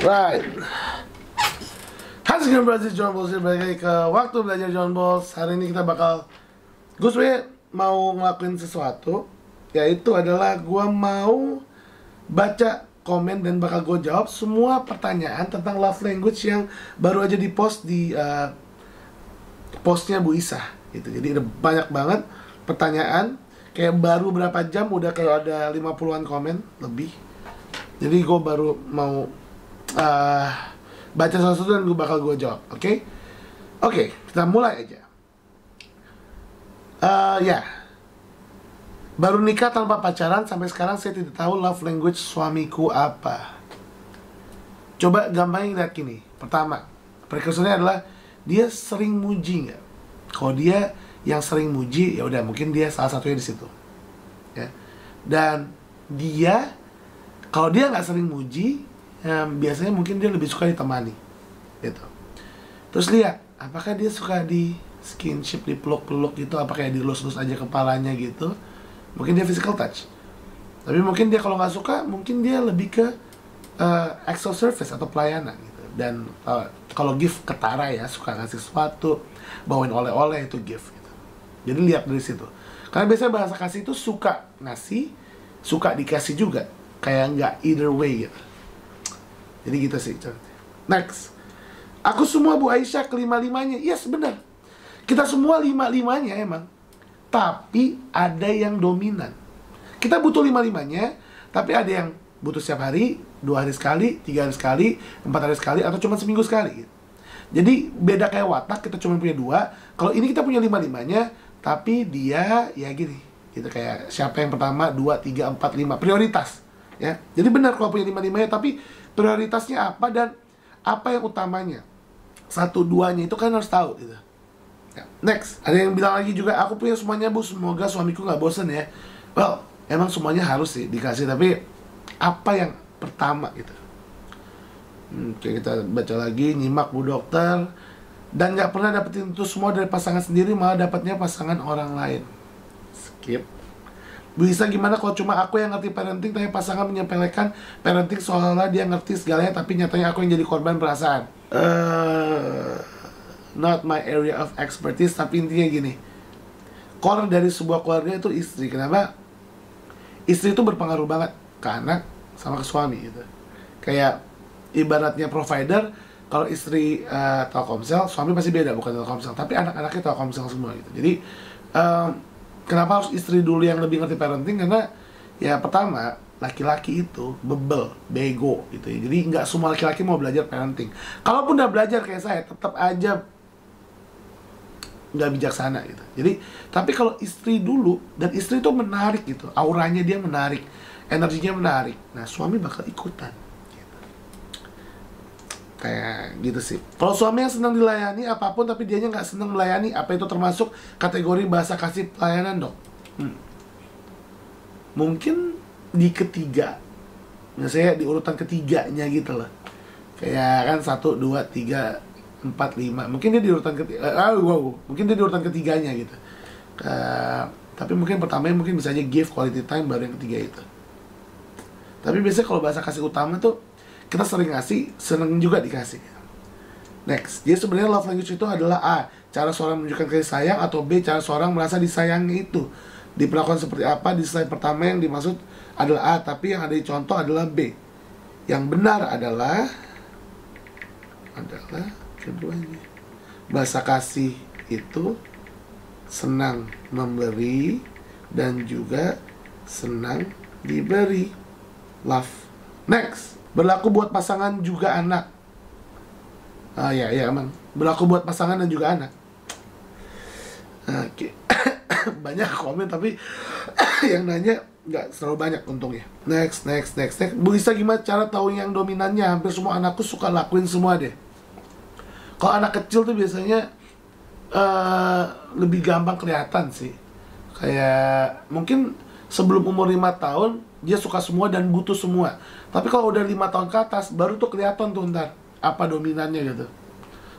Right. How's it going, brothers? John Balls. Balik lagi ke waktu belajar John Balls. Hari ini kita bakal, gue sebenernya mau ngelakuin sesuatu, yaitu adalah gue mau baca komen dan bakal gue jawab semua pertanyaan tentang love language yang baru aja di post di postnya Bu Isah gitu. Jadi ada banyak banget pertanyaan, kayak baru berapa jam udah kayak ada 50-an komen lebih. Jadi gue baru mau baca sesuatu dan gue bakal jawab, oke? Oke, kita mulai aja. Ya, baru nikah tanpa pacaran, sampai sekarang saya tidak tahu love language suamiku apa. Coba gampangin lihat gini. Pertama, prekursornya adalah dia sering muji nggak? Kalau dia yang sering muji, ya udah mungkin dia salah satunya di situ. Ya. Dan dia, kalau dia nggak sering muji, biasanya mungkin dia lebih suka ditemani, gitu. Terus lihat, apakah dia suka di skinship, dipeluk-peluk gitu, apakah dilus-lus aja kepalanya gitu. Mungkin dia physical touch. Tapi mungkin dia kalau nggak suka, mungkin dia lebih ke acts of service atau pelayanan gitu. Dan kalau gift ketara ya, suka ngasih sesuatu, bawain oleh-oleh, itu gift gitu. Jadi lihat dari situ. Karena biasanya bahasa kasih itu suka ngasih, suka dikasih juga. Kayak nggak either way gitu. Jadi gitu sih. Next. Aku semua Bu Aisyah kelima-limanya. Yes, benar. Kita semua lima-limanya emang. Tapi ada yang dominan. Kita butuh lima-limanya, tapi ada yang butuh setiap hari, 2 hari sekali, 3 hari sekali, 4 hari sekali, atau cuma seminggu sekali. Jadi beda kayak watak, kita cuma punya 2. Kalau ini kita punya lima-limanya, tapi dia ya gini. Gitu kayak siapa yang pertama, 2, 3, 4, 5. Prioritas. Ya. Jadi benar kalau punya lima-limanya, tapi prioritasnya apa dan apa yang utamanya. 1, 2-nya itu kan harus tahu gitu. Ya. Next, ada yang bilang lagi juga, aku punya semuanya Bu, semoga suamiku nggak bosen ya. Well, emang semuanya harus sih dikasih, tapi apa yang pertama gitu. Oke, kita baca lagi, nyimak Bu Dokter. Dan nggak pernah dapetin itu semua dari pasangan sendiri, malah dapatnya pasangan orang lain. Skip. Bisa gimana kalau cuma aku yang ngerti parenting, tapi pasangan menyepelekan parenting seolah-olah dia ngerti segalanya, tapi nyatanya aku yang jadi korban perasaan. Not my area of expertise, tapi intinya gini. Core dari sebuah keluarga itu istri. Kenapa? Istri itu berpengaruh banget ke anak sama ke suami gitu. Kayak ibaratnya provider, kalau istri Telkomsel, suami pasti beda, bukan Telkomsel, tapi anak-anaknya Telkomsel semua gitu. Jadi kenapa harus istri dulu yang lebih ngerti parenting? Karena ya pertama, laki-laki itu bebel, bego gitu ya. Jadi nggak semua laki-laki mau belajar parenting. Kalaupun udah belajar kayak saya, tetap aja nggak bijaksana gitu. Jadi, tapi kalau istri dulu, dan istri itu menarik gitu, auranya dia menarik, energinya menarik. Nah, suami bakal ikutan. Gitu. Kayak gitu sih. Kalau suami yang senang dilayani apapun, tapi dianya nggak senang melayani, apa itu termasuk kategori bahasa kasih pelayanan, Dok? Mungkin di ketiga, misalnya di urutan ketiganya gitu loh. Kayak kan 1, 2, 3, 4, 5. Mungkin dia di urutan ketiga. Mungkin dia di urutan ketiganya gitu. Tapi mungkin pertamanya mungkin bisa aja give quality time, baru yang ketiga itu. Tapi biasanya kalau bahasa kasih utama tuh kita sering ngasih, seneng juga dikasih. Next, jadi sebenarnya love language itu adalah A, cara seorang menunjukkan kasih sayang, atau B, cara seorang merasa disayangi itu. Diperlakukan seperti apa di slide pertama yang dimaksud adalah A, tapi yang ada di contoh adalah B. Yang benar adalah keduanya. Bahasa kasih itu senang memberi dan juga senang diberi. Love. Next, berlaku buat pasangan juga anak. Ya emang berlaku buat pasangan dan juga anak. Oke. Banyak komen tapi yang nanya nggak terlalu banyak untungnya. Next. Bu Lisa, gimana cara tahu yang dominannya? Hampir semua anakku suka lakuin semua deh. Kalau anak kecil tuh biasanya lebih gampang kelihatan sih. Kayak mungkin sebelum umur 5 tahun dia suka semua dan butuh semua. Tapi kalau udah 5 tahun ke atas, baru tuh kelihatan tuh ntar apa dominannya gitu.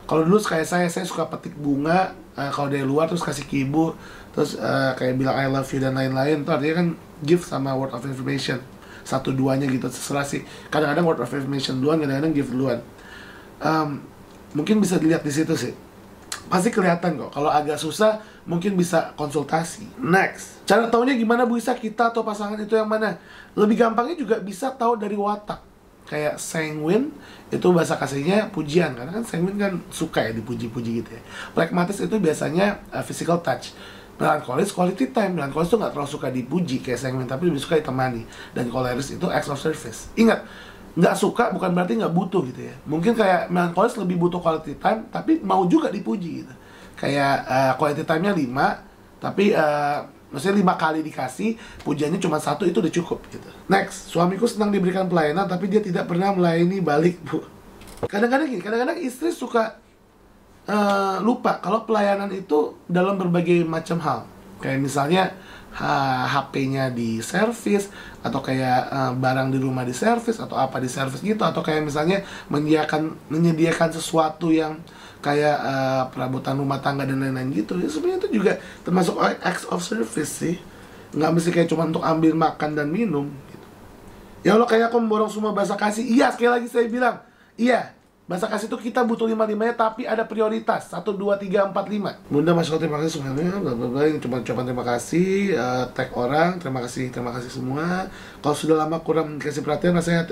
Kalau dulu kayak saya suka petik bunga, kalau dari luar terus kasih ke ibu, terus kayak bilang I love you dan lain-lain. Itu artinya kan gift sama word of information. satu duanya gitu, terserah sih. Kadang-kadang word of affirmation duluan, kadang-kadang gift duluan. Mungkin bisa dilihat di situ sih, pasti kelihatan kok. Kalau agak susah mungkin bisa konsultasi. Next, cara taunya gimana Bu Isa, kita atau pasangan itu yang mana? Lebih gampangnya juga bisa tahu dari watak. Kayak sanguine itu bahasa kasihnya pujian, karena kan sanguine kan suka ya dipuji-puji gitu ya. Pragmatis itu biasanya physical touch. Melankolis quality time. Melankolis itu nggak terlalu suka dipuji kayak sanguine, tapi lebih suka ditemani. Dan choleris itu acts of service. Ingat, nggak suka bukan berarti nggak butuh gitu ya. Mungkin kayak melankolis lebih butuh quality time, tapi mau juga dipuji gitu. Kayak quality time-nya 5, tapi maksudnya 5 kali dikasih, pujiannya cuma 1, itu udah cukup gitu. Next, suamiku senang diberikan pelayanan, tapi dia tidak pernah melayani balik, Bu. Kadang-kadang gini, kadang-kadang istri suka lupa kalau pelayanan itu dalam berbagai macam hal. Kayak misalnya HP-nya di servis, atau kayak barang di rumah di servis, atau apa di servis gitu, atau kayak misalnya menyediakan sesuatu yang kayak perabotan rumah tangga dan lain-lain gitu. Ya, sebenarnya itu juga termasuk acts of service sih. Nggak mesti kayak cuma untuk ambil makan dan minum gitu. Ya Allah, kayak aku memborong semua bahasa kasih. Iya, sekali lagi saya bilang, iya, bahasa kasih itu kita butuh 5-5-nya, tapi ada prioritas 1, 2, 3, 4, 5. Bunda, Mas, terima kasih semuanya, bla bla bla. Coba terima kasih, tag orang, terima kasih semua. Kalau sudah lama kurang dikasih perhatian, rasanya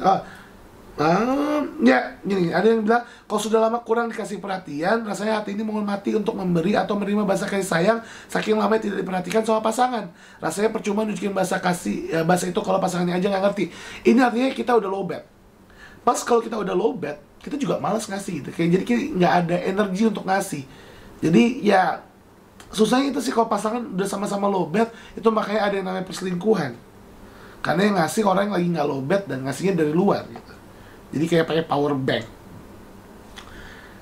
ya, gini, ada yang bilang kalau sudah lama kurang dikasih perhatian, rasanya hati ini mohon mati untuk memberi atau menerima bahasa kasih sayang, saking lama tidak diperhatikan sama pasangan. Rasanya percuma nunjukin bahasa kasih, bahasa itu kalau pasangannya aja nggak ngerti. Ini artinya kita udah low bad. Pas kalau kita udah low bad, kita juga malas ngasih gitu. Kayak jadi nggak ada energi untuk ngasih. Jadi ya susahnya itu sih kalau pasangan udah sama-sama low bad, itu makanya ada yang namanya perselingkuhan. Karena yang ngasih orang yang lagi nggak low bad dan ngasihnya dari luar gitu. Jadi kayak pakai power bank.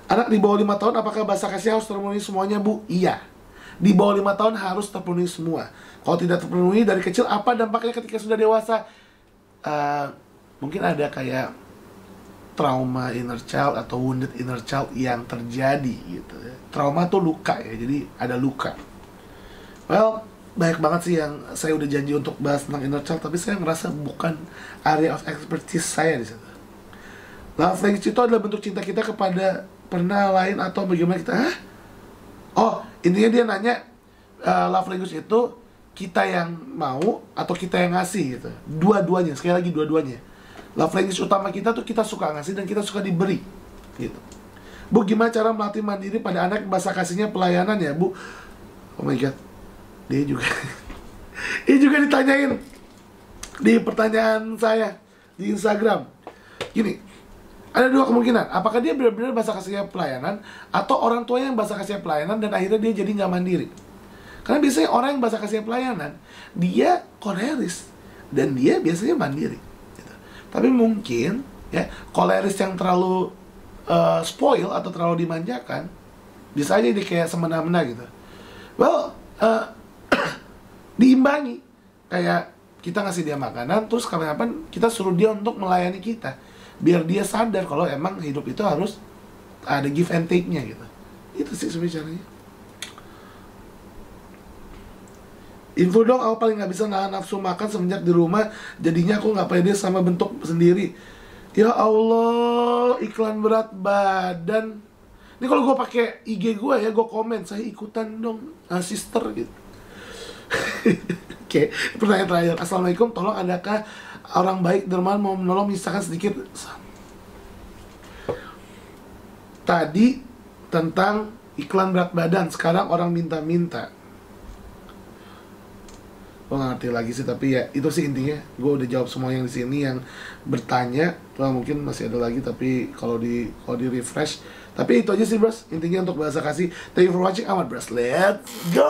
Anak di bawah 5 tahun, apakah bahasa kasih harus terpenuhi semuanya, Bu? Iya. Di bawah 5 tahun harus terpenuhi semua. Kalau tidak terpenuhi dari kecil, apa dampaknya ketika sudah dewasa? Mungkin ada kayak trauma inner child atau wounded inner child yang terjadi gitu ya. Trauma tuh luka ya, jadi ada luka. Well, banyak banget sih yang saya udah janji untuk bahas tentang inner child, tapi saya ngerasa bukan area of expertise saya di situ. Love language itu adalah bentuk cinta kita kepada pernah lain atau bagaimana kita. Oh, intinya dia nanya love language itu kita yang mau atau kita yang ngasih gitu. Dua-duanya, sekali lagi dua-duanya. Love language utama kita tuh kita suka ngasih dan kita suka diberi gitu. Bu, gimana cara melatih mandiri pada anak bahasa kasihnya pelayanan ya, Bu? Oh my god, dia juga dia juga ditanyain di pertanyaan saya di Instagram. Gini, ada 2 kemungkinan. Apakah dia benar-benar bahasa kasihnya pelayanan, atau orang tuanya yang bahasa kasihnya pelayanan dan akhirnya dia jadi nggak mandiri. Karena biasanya orang yang bahasa kasihnya pelayanan, dia koleris dan dia biasanya mandiri gitu. Tapi mungkin ya koleris yang terlalu spoil atau terlalu dimanjakan, bisa aja dia kayak semena-mena gitu. Well, diimbangi. Kayak kita ngasih dia makanan, terus kapan-kapan kita suruh dia untuk melayani kita, biar dia sadar kalau emang hidup itu harus ada give and take-nya gitu. Itu sih sebenarnya caranya. Info dong, aku paling gak bisa nahan nafsu makan semenjak di rumah. Jadinya aku gak pede sama bentuk sendiri. Ya Allah, iklan berat badan. Ini kalau gue pakai IG gue ya, gue komen, saya ikutan dong, sister gitu. Oke, pertanyaan terakhir. Assalamualaikum, tolong adakah orang baik dermawan mau menolong, misalkan sedikit. Tadi tentang iklan berat badan, sekarang orang minta-minta. Gue gak ngerti lagi sih, tapi ya itu sih intinya. Gue udah jawab semua yang di sini yang bertanya. Mungkin masih ada lagi, tapi kalau di refresh. Tapi itu aja sih, bros. Intinya untuk bahasa kasih. Thank you for watching. Amat, bros. Let's go.